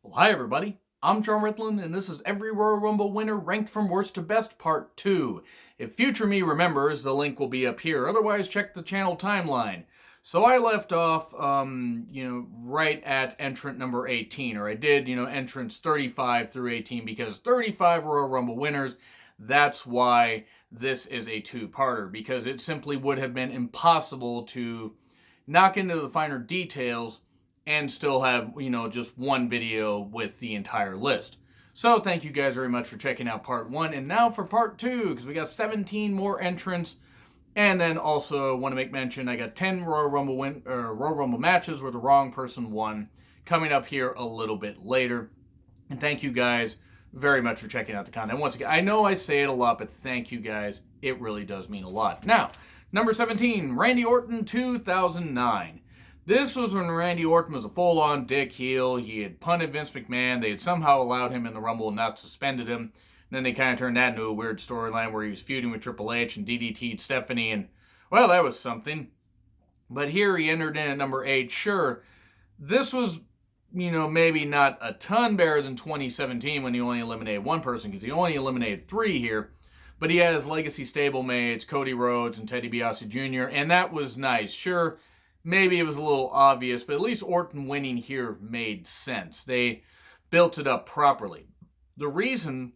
Well, hi everybody. I'm John Ritland, and this is Every Royal Rumble Winner Ranked from Worst to Best Part 2. If future me remembers, the link will be up here. Otherwise, check the channel timeline. So I left off, right at entrant number 18, or I did, entrants 35 through 18, because 35 Royal Rumble winners. That's why this is a two-parter, because it simply would have been impossible to knock into the finer details and still have, just one video with the entire list. So thank you guys very much for checking out part 1. And now for part 2, because we got 17 more entrants. And then also want to make mention, I got 10 Royal Rumble matches where the wrong person won coming up here a little bit later. And thank you guys very much for checking out the content. Once again, I know I say it a lot, but thank you guys. It really does mean a lot. Now, number 17, Randy Orton 2009. This was when Randy Orton was a full-on dick heel. He had punted Vince McMahon. They had somehow allowed him in the Rumble and not suspended him. And then they kind of turned that into a weird storyline where he was feuding with Triple H and DDT'd Stephanie. And, well, that was something. But here he entered in at number 8. Sure, this was, maybe not a ton better than 2017 when he only eliminated one person, because he only eliminated 3 here. But he has legacy stablemates, Cody Rhodes and Teddy DiBiase Jr., and that was nice. Sure, maybe it was a little obvious, but at least Orton winning here made sense. They built it up properly. The reason,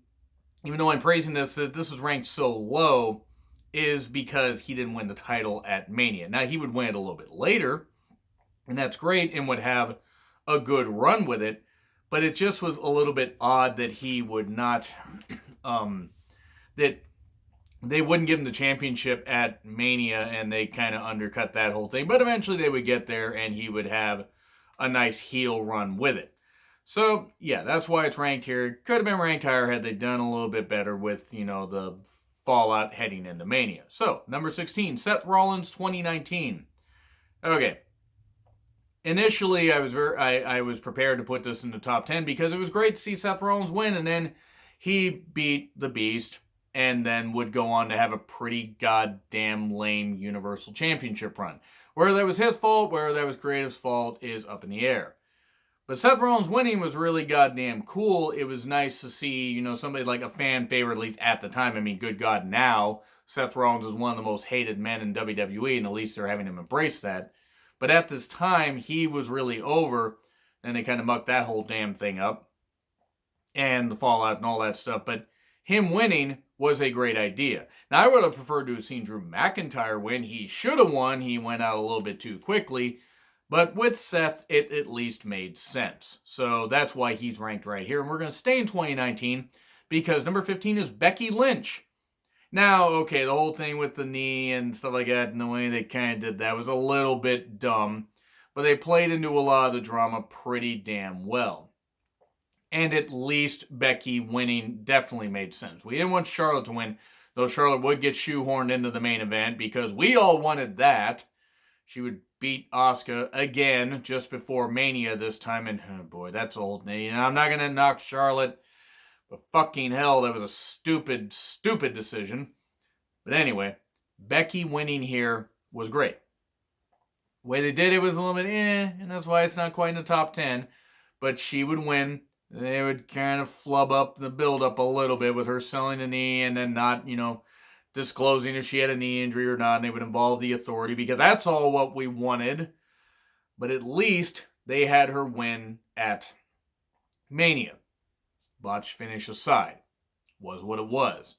even though I'm praising this, that this is ranked so low, is because he didn't win the title at Mania. Now, he would win it a little bit later, and that's great, and would have a good run with it, but it just was a little bit odd that he would not, that they wouldn't give him the championship at Mania, and they kind of undercut that whole thing. But eventually they would get there, and he would have a nice heel run with it. So, yeah, that's why it's ranked here. Could have been ranked higher had they done a little bit better with, the fallout heading into Mania. So, number 16, Seth Rollins 2019. Okay. Initially, I was prepared to put this in the top 10 because it was great to see Seth Rollins win, and then he beat the Beast, and then would go on to have a pretty goddamn lame Universal Championship run. Whether that was his fault, whether that was creative's fault, is up in the air. But Seth Rollins winning was really goddamn cool. It was nice to see, somebody like a fan favorite, at least at the time. I mean, good God, now Seth Rollins is one of the most hated men in WWE, and at least they're having him embrace that. But at this time, he was really over, and they kind of mucked that whole damn thing up, and the fallout and all that stuff. But him winning was a great idea. Now, I would have preferred to have seen Drew McIntyre win. He should have won. He went out a little bit too quickly. But with Seth, it at least made sense. So that's why he's ranked right here. And we're going to stay in 2019 because number 15 is Becky Lynch. Now, okay, the whole thing with the knee and stuff like that, and the way they kind of did that was a little bit dumb. But they played into a lot of the drama pretty damn well. And at least Becky winning definitely made sense. We didn't want Charlotte to win, though Charlotte would get shoehorned into the main event because we all wanted that. She would beat Asuka again just before Mania this time, and oh boy, that's old. I'm not going to knock Charlotte, but fucking hell, that was a stupid, stupid decision. But anyway, Becky winning here was great. The way they did it was a little bit and that's why it's not quite in the top 10, but she would win. They would kind of flub up the build-up a little bit with her selling the knee and then not, disclosing if she had a knee injury or not. And they would involve the Authority because that's all what we wanted. But at least they had her win at Mania. Botch finish aside. Was what it was.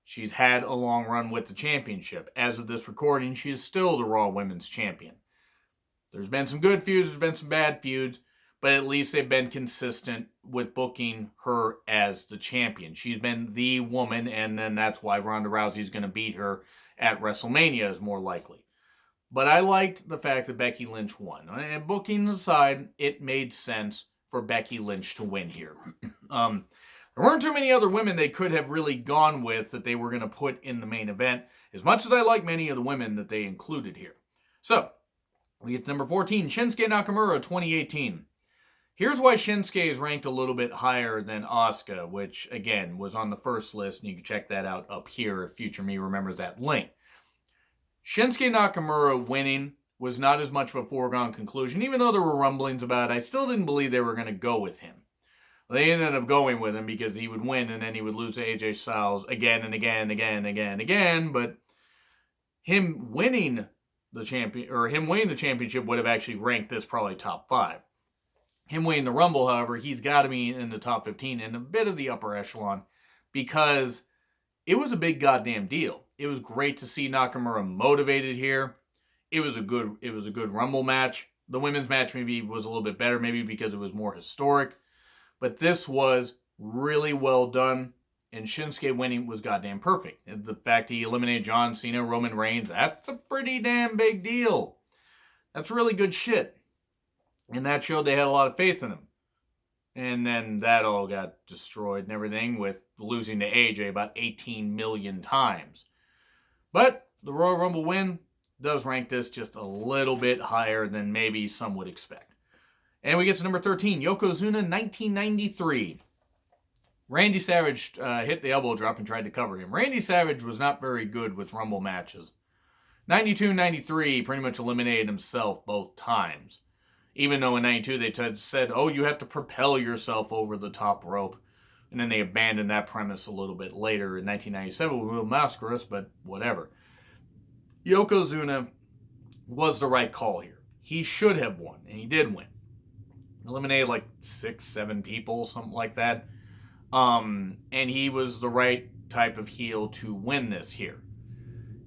She's had a long run with the championship. As of this recording, she is still the Raw Women's Champion. There's been some good feuds, there's been some bad feuds. But at least they've been consistent with booking her as the champion. She's been the woman, and then that's why Ronda Rousey's going to beat her at WrestleMania is more likely. But I liked the fact that Becky Lynch won. And booking aside, it made sense for Becky Lynch to win here. There weren't too many other women they could have really gone with that they were going to put in the main event, as much as I like many of the women that they included here. So, we get to number 14, Shinsuke Nakamura, 2018. Here's why Shinsuke is ranked a little bit higher than Asuka, which, again, was on the first list, and you can check that out up here if future me remembers that link. Shinsuke Nakamura winning was not as much of a foregone conclusion. Even though there were rumblings about it, I still didn't believe they were going to go with him. They ended up going with him because he would win and then he would lose to AJ Styles again and again and again and again and again. But him winning the championship would have actually ranked this probably top 5. Him winning the Rumble, however, he's got to be in the top 15 and a bit of the upper echelon because it was a big goddamn deal. It was great to see Nakamura motivated here. It was a good Rumble match. The women's match maybe was a little bit better, maybe because it was more historic. But this was really well done, and Shinsuke winning was goddamn perfect. And the fact he eliminated John Cena, Roman Reigns, that's a pretty damn big deal. That's really good shit. And that showed they had a lot of faith in him. And then that all got destroyed and everything with losing to AJ about 18 million times. But the Royal Rumble win does rank this just a little bit higher than maybe some would expect. And we get to number 13, Yokozuna, 1993. Randy Savage hit the elbow drop and tried to cover him. Randy Savage was not very good with Rumble matches. 92 93, pretty much eliminated himself both times. Even though in 92 they said, oh, you have to propel yourself over the top rope. And then they abandoned that premise a little bit later in 1997 with Will Mascaras, but whatever. Yokozuna was the right call here. He should have won, and he did win. Eliminated like 6-7 people, something like that. And he was the right type of heel to win this here.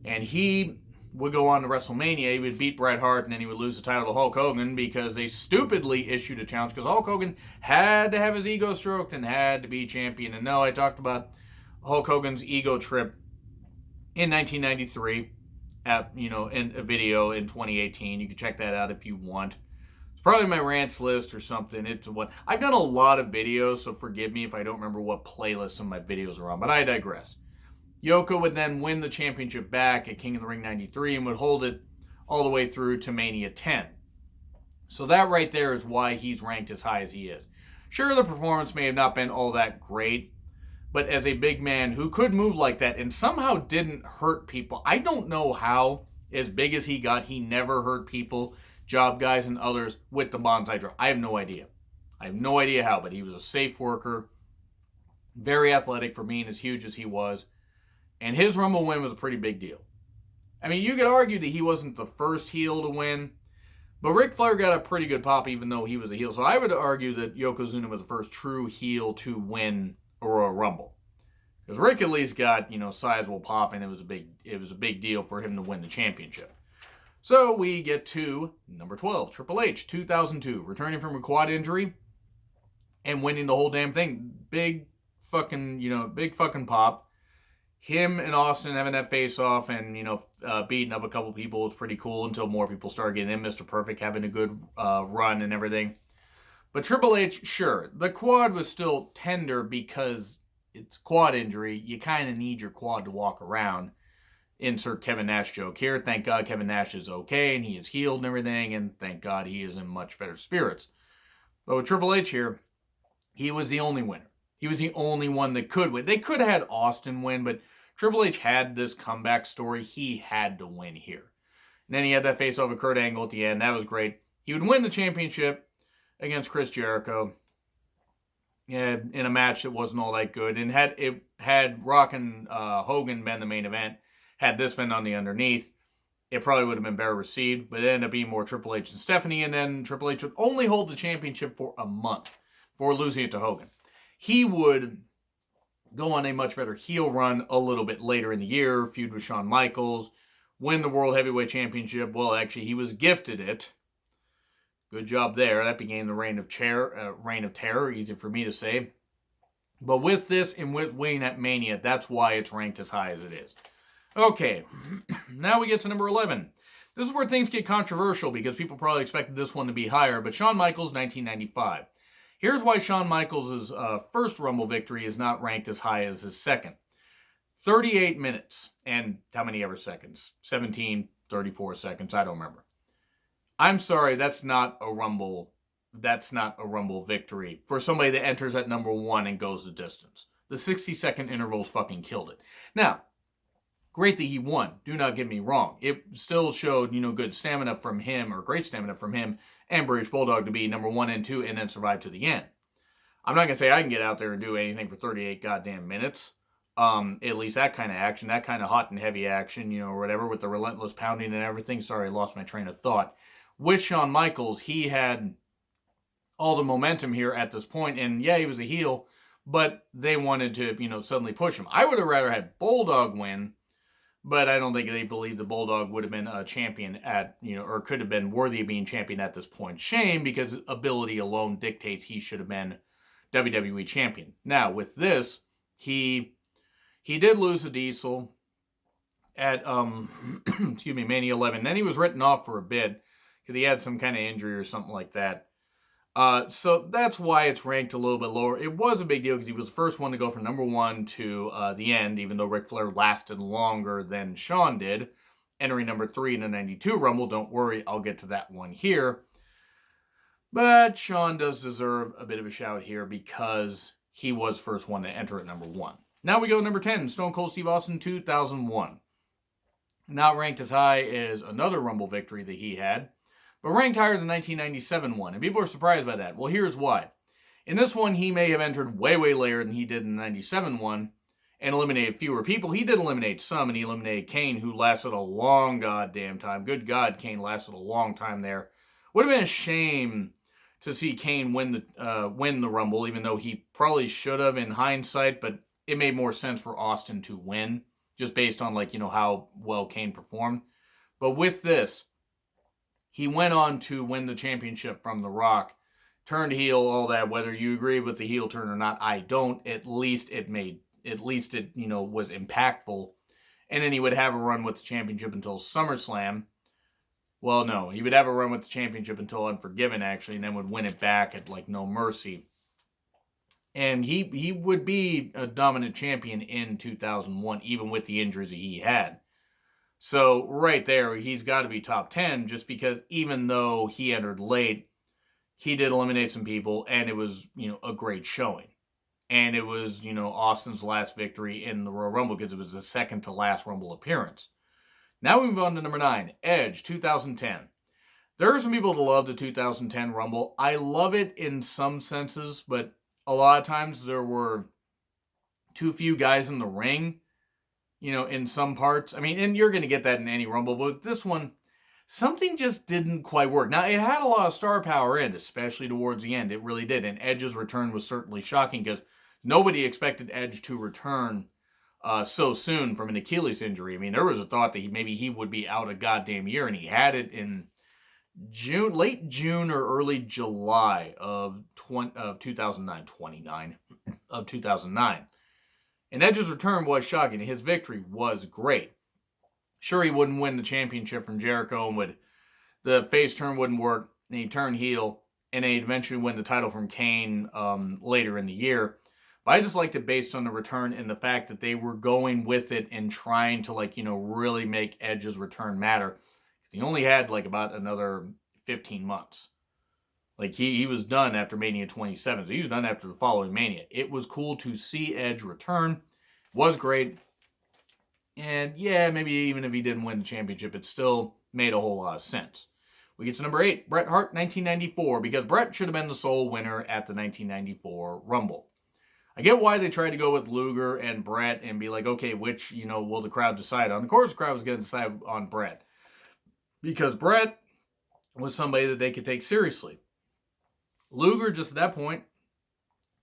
And he would go on to WrestleMania. He would beat Bret Hart, and then he would lose the title to Hulk Hogan because they stupidly issued a challenge because Hulk Hogan had to have his ego stroked and had to be champion. And no, I talked about Hulk Hogan's ego trip in 1993 in a video in 2018. You can check that out if you want. It's probably my rants list or something. I've done a lot of videos, so forgive me if I don't remember what playlist some of my videos are on, but I digress. Yoko would then win the championship back at King of the Ring 93 and would hold it all the way through to Mania 10. So that right there is why he's ranked as high as he is. Sure, the performance may have not been all that great, but as a big man who could move like that and somehow didn't hurt people, I don't know how, as big as he got, he never hurt people, job guys and others, with the bonsai drop. I have no idea. I have no idea how, but he was a safe worker, very athletic for being as huge as he was, and his Rumble win was a pretty big deal. I mean, you could argue that he wasn't the first heel to win, but Ric Flair got a pretty good pop even though he was a heel. So I would argue that Yokozuna was the first true heel to win a Royal Rumble. Because Rick at least got, sizable pop, and it was a big deal for him to win the championship. So we get to number 12, Triple H, 2002, returning from a quad injury and winning the whole damn thing. Big fucking pop. Him and Austin having that face-off and, beating up a couple people was pretty cool until more people started getting in. Mr. Perfect having a good run and everything. But Triple H, sure, the quad was still tender because it's a quad injury. You kind of need your quad to walk around. Insert Kevin Nash joke here. Thank God Kevin Nash is okay and he is healed and everything, and thank God he is in much better spirits. But with Triple H here, he was the only winner. He was the only one that could win. They could have had Austin win, but Triple H had this comeback story. He had to win here. And then he had that face-off with Kurt Angle at the end. That was great. He would win the championship against Chris Jericho in a match that wasn't all that good. And had Rock and Hogan been the main event, had this been on the underneath, it probably would have been better received. But it ended up being more Triple H and Stephanie. And then Triple H would only hold the championship for a month before losing it to Hogan. He would go on a much better heel run a little bit later in the year, feud with Shawn Michaels, win the World Heavyweight Championship. Well, actually, he was gifted it. Good job there. That became the Reign of Terror. Easy for me to say. But with this and with winning at Mania, that's why it's ranked as high as it is. Okay, now we get to number 11. This is where things get controversial because people probably expected this one to be higher, but Shawn Michaels, 1995. Here's why Shawn Michaels' first Rumble victory is not ranked as high as his second. 38 minutes, and how many ever seconds? 17, 34 seconds, I don't remember. I'm sorry, that's not a Rumble victory for somebody that enters at number 1 and goes the distance. The 60-second intervals fucking killed it. Now, great that he won. Do not get me wrong. It still showed, good stamina from him, or great stamina from him and British Bulldog to be number 1 and 2 and then survive to the end. I'm not going to say I can get out there and do anything for 38 goddamn minutes. At least that kind of action, that kind of hot and heavy action, or whatever, with the relentless pounding and everything. Sorry, I lost my train of thought. With Shawn Michaels, he had all the momentum here at this point, and yeah, he was a heel, but they wanted to, suddenly push him. I would have rather had Bulldog win, but I don't think they believed the Bulldog would have been a champion or could have been worthy of being champion at this point. Shame, because ability alone dictates he should have been WWE champion. Now, with this, he did lose to Diesel at Mania 11. Then he was written off for a bit because he had some kind of injury or something like that. So that's why it's ranked a little bit lower. It was a big deal because he was the first one to go from number 1 to the end, even though Ric Flair lasted longer than Shawn did, entering number 3 in the 92 Rumble. Don't worry, I'll get to that one here. But Shawn does deserve a bit of a shout here because he was first one to enter at number 1. Now we go to number 10, Stone Cold Steve Austin, 2001. Not ranked as high as another Rumble victory that he had, but ranked higher than the 1997 one. And people are surprised by that. Well, here's why. In this one, he may have entered way, way later than he did in the 97 one and eliminated fewer people. He did eliminate some, and he eliminated Kane, who lasted a long goddamn time. Good God, Kane lasted a long time there. Would have been a shame to see Kane win the Rumble, even though he probably should have in hindsight, but it made more sense for Austin to win, just based on how well Kane performed. But with this, he went on to win the championship from The Rock, turned heel, all that. Whether you agree with the heel turn or not, I don't. At least it was impactful. And then he would have a run with the championship until SummerSlam. Well, no, he would have a run with the championship until Unforgiven, actually, and then would win it back at No Mercy. And he would be a dominant champion in 2001, even with the injuries that he had. So right there, he's got to be top 10, just because even though he entered late, he did eliminate some people, and it was, a great showing. And it was, Austin's last victory in the Royal Rumble, because it was the second to last Rumble appearance. Now we move on to number 9, Edge, 2010. There are some people that love the 2010 Rumble. I love it in some senses, but a lot of times there were too few guys in the ring, in some parts. I mean, and you're going to get that in any Rumble, but with this one, something just didn't quite work. Now, it had a lot of star power in, especially towards the end. It really did. And Edge's return was certainly shocking because nobody expected Edge to return so soon from an Achilles injury. I mean, there was a thought that maybe he would be out a goddamn year, and he had it in late June or early July of 2009. And Edge's return was shocking. His victory was great. Sure, he wouldn't win the championship from Jericho, and the face turn wouldn't work, and he'd turn heel, and he'd eventually win the title from Kane later in the year. But I just liked it based on the return and the fact that they were going with it and trying to, really make Edge's return matter. Because he only had, about another 15 months. He was done after Mania 27, so he was done after the following Mania. It was cool to see Edge return. It was great. And yeah, maybe even if he didn't win the championship, it still made a whole lot of sense. We get to number 8, Bret Hart, 1994, because Bret should have been the sole winner at the 1994 Rumble. I get why they tried to go with Luger and Bret and be like, okay, which, will the crowd decide on? Of course, the crowd was going to decide on Bret. Because Bret was somebody that they could take seriously. Luger, just at that point,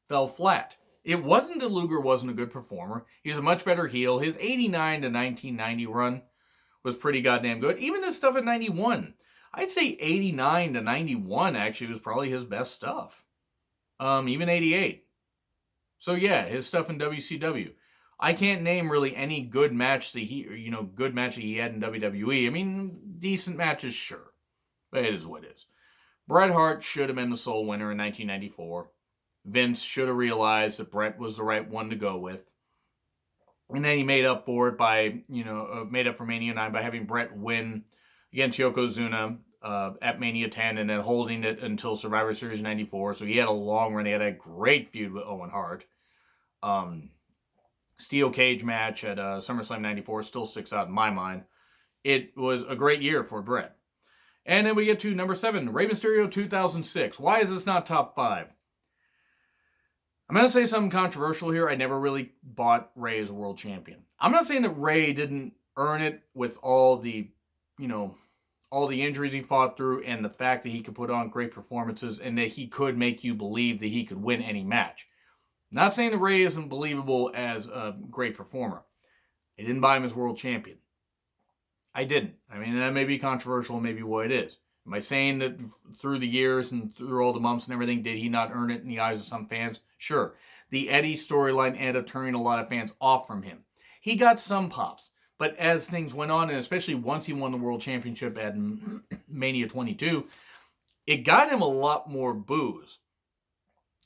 fell flat. It wasn't that Luger wasn't a good performer. He was a much better heel. His 89 to 1990 run was pretty goddamn good. Even his stuff at 91. I'd say 89 to 91 actually was probably his best stuff. Even 88. So yeah, his stuff in WCW. I can't name really any good match that he had in WWE. I mean, decent matches, sure. But it is what it is. Bret Hart should have been the sole winner in 1994. Vince should have realized that Bret was the right one to go with. And then he made up for it made up for Mania 9 by having Bret win against Yokozuna at Mania 10 and then holding it until Survivor Series 94. So he had a long run. He had a great feud with Owen Hart. Steel cage match at SummerSlam 94 still sticks out in my mind. It was a great year for Bret. And then we get to number 7, Rey Mysterio 2006. Why is this not top 5? I'm going to say something controversial here. I never really bought Rey as a world champion. I'm not saying that Rey didn't earn it with all the, all the injuries he fought through and the fact that he could put on great performances and that he could make you believe that he could win any match. Not saying that Rey isn't believable as a great performer. I didn't buy him as world champion. I didn't. I mean, that may be controversial, maybe what it is. Am I saying that through the years and through all the bumps and everything, did he not earn it in the eyes of some fans? Sure. The Eddie storyline ended up turning a lot of fans off from him. He got some pops, but as things went on, and especially once he won the world championship at Mania 22, it got him a lot more boos.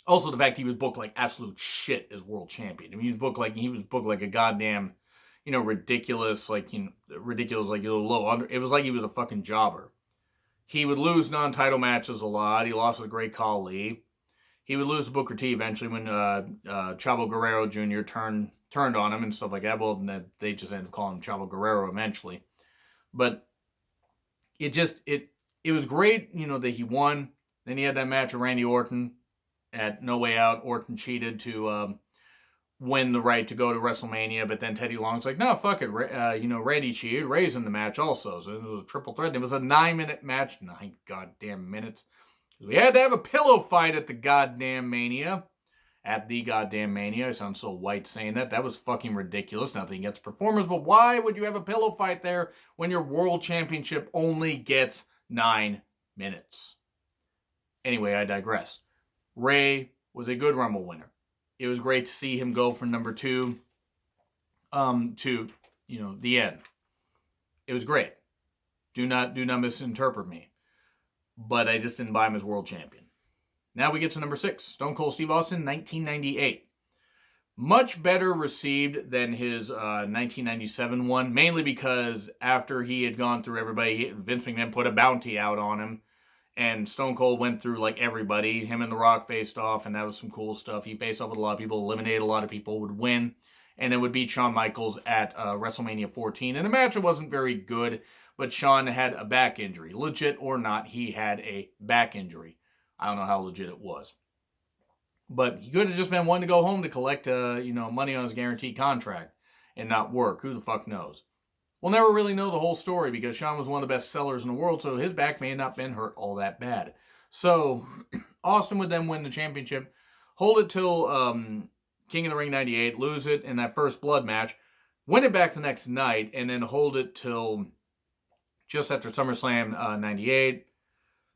Also, the fact he was booked like absolute shit as world champion. I mean, he was booked like a goddamn, ridiculous, ridiculous, like a low under. It was like he was a fucking jobber. He would lose non-title matches a lot. He lost to Great Khali. He would lose to Booker T eventually when Chavo Guerrero Jr. turned on him and stuff like that. Well, they just ended up calling him Chavo Guerrero eventually. But it was great, that he won. Then he had that match with Randy Orton at No Way Out. Orton cheated to win the right to go to WrestleMania, but then Teddy Long's like, no, fuck it. Randy cheated. Ray's in the match also. So it was a triple threat. And it was a 9-minute match. 9 goddamn minutes. We had to have a pillow fight at the goddamn Mania. At the goddamn Mania. I sound so white saying that. That was fucking ridiculous. Nothing against performers, but why would you have a pillow fight there when your world championship only gets 9 minutes? Anyway, I digress. Rey was a good Rumble winner. It was great to see him go from number 2 to, the end. It was great. Do not misinterpret me. But I just didn't buy him as world champion. Now we get to number 6. Stone Cold Steve Austin, 1998. Much better received than his 1997 one, mainly because after he had gone through everybody, Vince McMahon put a bounty out on him. And Stone Cold went through like everybody. Him and The Rock faced off, and that was some cool stuff. He faced off with a lot of people, eliminated a lot of people, would win, and it would beat Shawn Michaels at WrestleMania 14. And the match wasn't very good, but Shawn had a back injury. Legit or not, he had a back injury. I don't know how legit it was. But he could have just been one to go home to collect money on his guaranteed contract and not work. Who the fuck knows? We'll never really know the whole story because Shawn was one of the best sellers in the world, so his back may have not been hurt all that bad. So Austin would then win the championship, hold it till King of the Ring 98, lose it in that first blood match, win it back the next night, and then hold it till just after SummerSlam 98.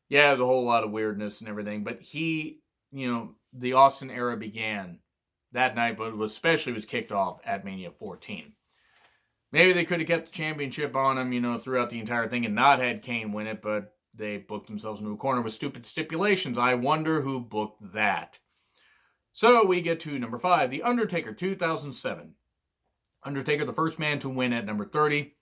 Yeah, there's a whole lot of weirdness and everything, but he, the Austin era began that night, but especially was kicked off at Mania 14. Maybe they could have kept the championship on him, throughout the entire thing and not had Kane win it, but they booked themselves into a corner with stupid stipulations. I wonder who booked that. So we get to number 5, The Undertaker, 2007. Undertaker, the first man to win at number 30.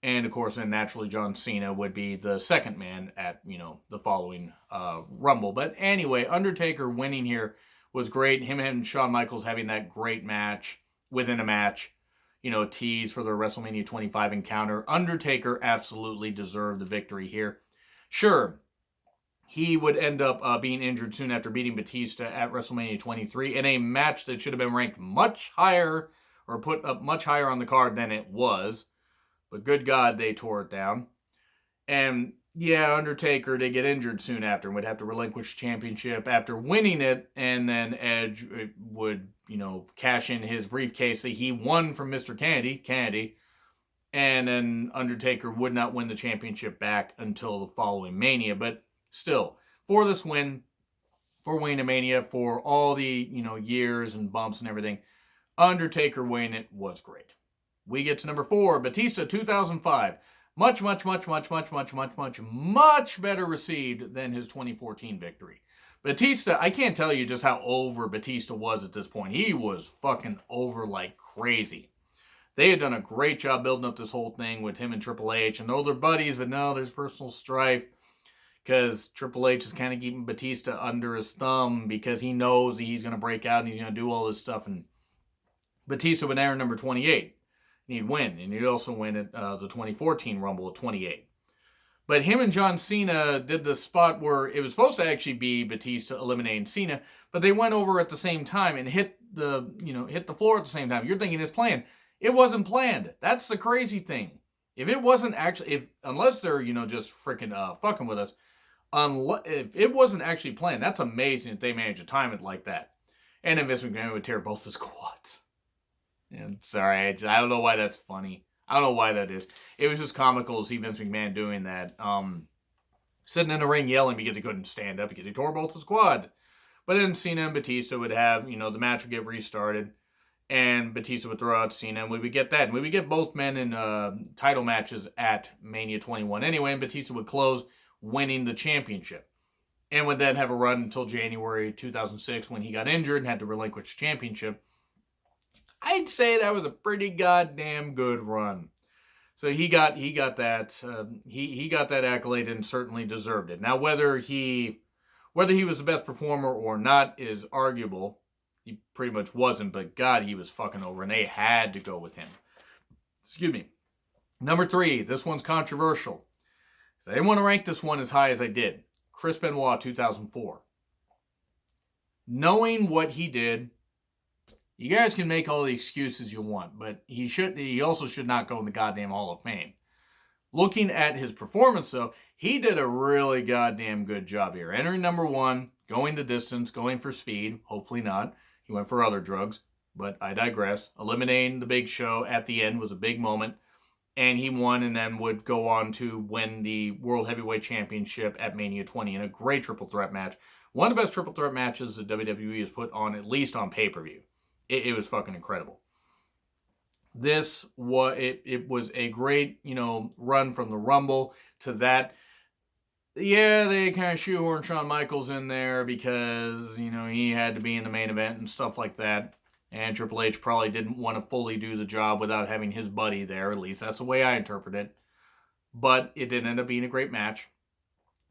And, of course, then naturally John Cena would be the second man at, the following Rumble. But anyway, Undertaker winning here was great. Him and Shawn Michaels having that great match within a match. Tease for the WrestleMania 25 encounter. Undertaker absolutely deserved the victory here. Sure, he would end up being injured soon after beating Batista at WrestleMania 23 in a match that should have been ranked much higher or put up much higher on the card than it was. But good God, they tore it down. And yeah, Undertaker did get injured soon after and would have to relinquish the championship after winning it, and then Edge would, cash in his briefcase that he won from Mr. Kennedy, and then Undertaker would not win the championship back until the following Mania. But still, for this win, for Wayne Mania, for all the, years and bumps and everything, Undertaker winning it was great. We get to number 4, Batista, 2005. Much better received than his 2014 victory. Batista, I can't tell you just how over Batista was at this point. He was fucking over like crazy. They had done a great job building up this whole thing with him and Triple H. And though they're buddies, but no, there's personal strife. Because Triple H is kind of keeping Batista under his thumb because he knows that he's going to break out and he's going to do all this stuff. And Batista would enter number 28. And he'd win. And he'd also win at the 2014 Rumble at 28. But him and John Cena did the spot where it was supposed to actually be Batista eliminating Cena, but they went over at the same time and hit the floor at the same time. You're thinking it's planned. It wasn't planned. That's the crazy thing. If it wasn't actually, unless they're just freaking fucking with us, if it wasn't actually planned, that's amazing that they managed to time it like that. And then Vince McMahon would tear both his quads. And sorry, I don't know why that's funny. I don't know why that is. It was just comical to see Vince McMahon doing that. Sitting in the ring yelling because he couldn't stand up because he tore both his quad. But then Cena and Batista would have, the match would get restarted. And Batista would throw out Cena, and we would get that. And we would get both men in title matches at Mania 21 anyway, and Batista would close winning the championship. And would then have a run until January 2006 when he got injured and had to relinquish the championship. I'd say that was a pretty goddamn good run. So he got that he got that accolade and certainly deserved it. Now whether he was the best performer or not is arguable. He pretty much wasn't, but God, he was fucking over, and they had to go with him. Excuse me. Number 3, this one's controversial. So I didn't want to rank this one as high as I did. Chris Benoit, 2004. Knowing what he did, you guys can make all the excuses you want, but he also should not go in the goddamn Hall of Fame. Looking at his performance, though, he did a really goddamn good job here. Entering number 1, going the distance, going for speed, hopefully not. He went for other drugs, but I digress. Eliminating the Big Show at the end was a big moment, and he won and then would go on to win the World Heavyweight Championship at Mania 20 in a great triple threat match. One of the best triple threat matches that WWE has put on, at least on pay-per-view. It was fucking incredible. This was it was a great, run from the Rumble to that. Yeah, they kind of shoehorned Shawn Michaels in there because, he had to be in the main event and stuff like that. And Triple H probably didn't want to fully do the job without having his buddy there. At least that's the way I interpret it. But it did end up being a great match.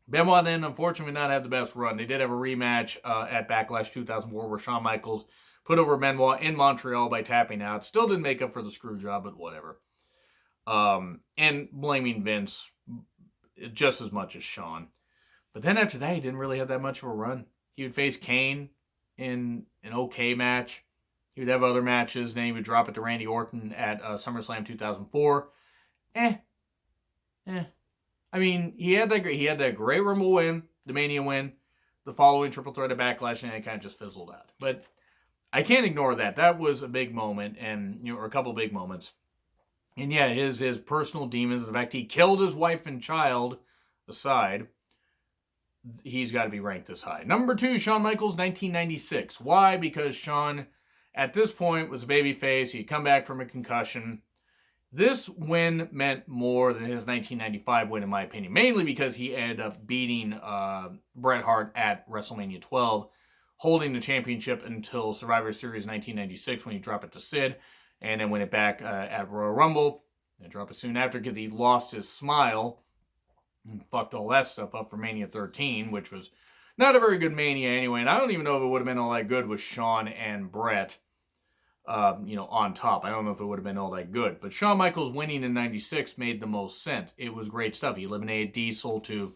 Benoit then, unfortunately, did not have the best run. They did have a rematch at Backlash 2004 where Shawn Michaels put over Benoit in Montreal by tapping out. Still didn't make up for the screw job, but whatever. And blaming Vince just as much as Shawn. But then after that, he didn't really have that much of a run. He would face Kane in an okay match. He would have other matches. Then he would drop it to Randy Orton at SummerSlam 2004. I mean, he had that great Rumble win, the Mania win, the following triple threat of Backlash, and it kind of just fizzled out. But I can't ignore that. That was a big moment, and or a couple big moments. And yeah, his personal demons, the fact he killed his wife and child aside, he's got to be ranked this high. Number 2, Shawn Michaels, 1996. Why? Because Shawn, at this point, was a babyface. He'd come back from a concussion. This win meant more than his 1995 win, in my opinion. Mainly because he ended up beating Bret Hart at WrestleMania 12, holding the championship until Survivor Series 1996 when he dropped it to Sid. And then win it back at Royal Rumble. And drop it soon after because he lost his smile. And fucked all that stuff up for Mania 13, which was not a very good Mania anyway. And I don't even know if it would have been all that good with Shawn and Bret, on top. I don't know if it would have been all that good. But Shawn Michaels winning in 96 made the most sense. It was great stuff. He eliminated Diesel to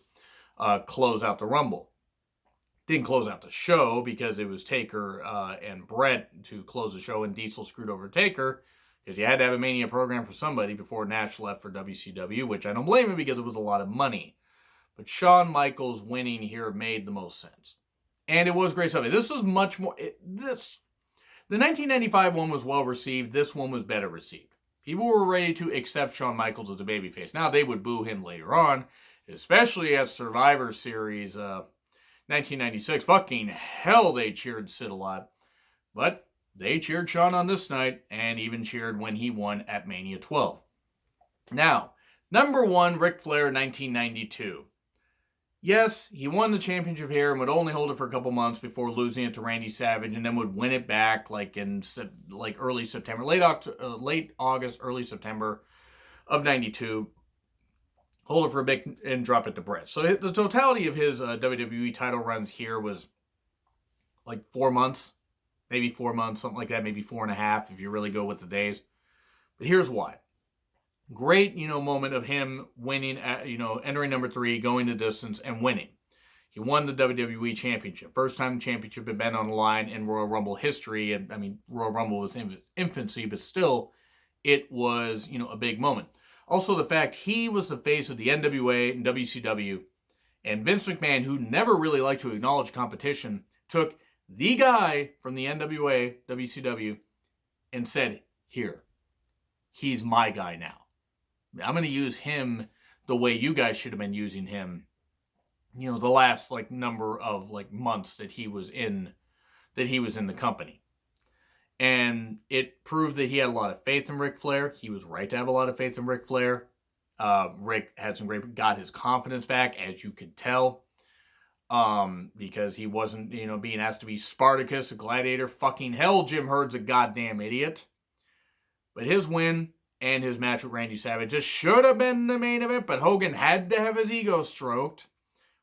close out the Rumble. Didn't close out the show because it was Taker and Bret to close the show, and Diesel screwed over Taker because you had to have a Mania program for somebody before Nash left for WCW, which I don't blame him because it was a lot of money. But Shawn Michaels winning here made the most sense. And it was great stuff. This was much more... The 1995 one was well received. This one was better received. People were ready to accept Shawn Michaels as a babyface. Now, they would boo him later on, especially at Survivor Series... 1996, fucking hell, they cheered Sid a lot. But they cheered Shawn on this night, and even cheered when he won at Mania 12. Now, number 1, Ric Flair, 1992. Yes, he won the championship here and would only hold it for a couple months before losing it to Randy Savage, and then would win it back in early September, late August, early September of 92. Hold it for a bit and drop it to Bret. So the totality of his WWE title runs here was 4 months, maybe 4 months, something like that, maybe 4.5 if you really go with the days. But here's why. Great, moment of him winning, entering number 3, going the distance, and winning. He won the WWE Championship. First time the championship had been on the line in Royal Rumble history. And I mean, Royal Rumble was in its infancy, but still, it was, a big moment. Also, the fact he was the face of the NWA and WCW, and Vince McMahon, who never really liked to acknowledge competition, took the guy from the NWA, WCW, and said, here, he's my guy now. I'm going to use him the way you guys should have been using him, the last number of months that he was in the company. And it proved that he had a lot of faith in Ric Flair. He was right to have a lot of faith in Ric Flair. Rick had got his confidence back, as you could tell, because he wasn't, being asked to be Spartacus, a gladiator. Fucking hell, Jim Herd's a goddamn idiot. But his win and his match with Randy Savage just should have been the main event, but Hogan had to have his ego stroked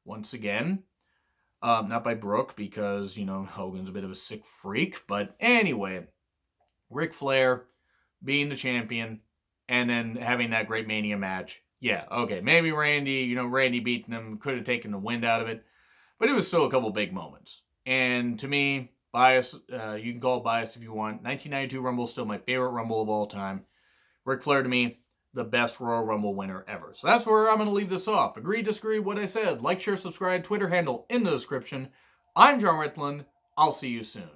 once again. Not by Brooke, because, Hogan's a bit of a sick freak. But anyway, Ric Flair being the champion and then having that great Mania match. Yeah, okay, maybe Randy, Randy beating him could have taken the wind out of it. But it was still a couple big moments. And to me, bias, you can call it bias if you want. 1992 Rumble is still my favorite Rumble of all time. Ric Flair, to me, the best Royal Rumble winner ever. So that's where I'm going to leave this off. Agree, disagree, what I said. Like, share, subscribe, Twitter handle in the description. I'm John Ritland. I'll see you soon.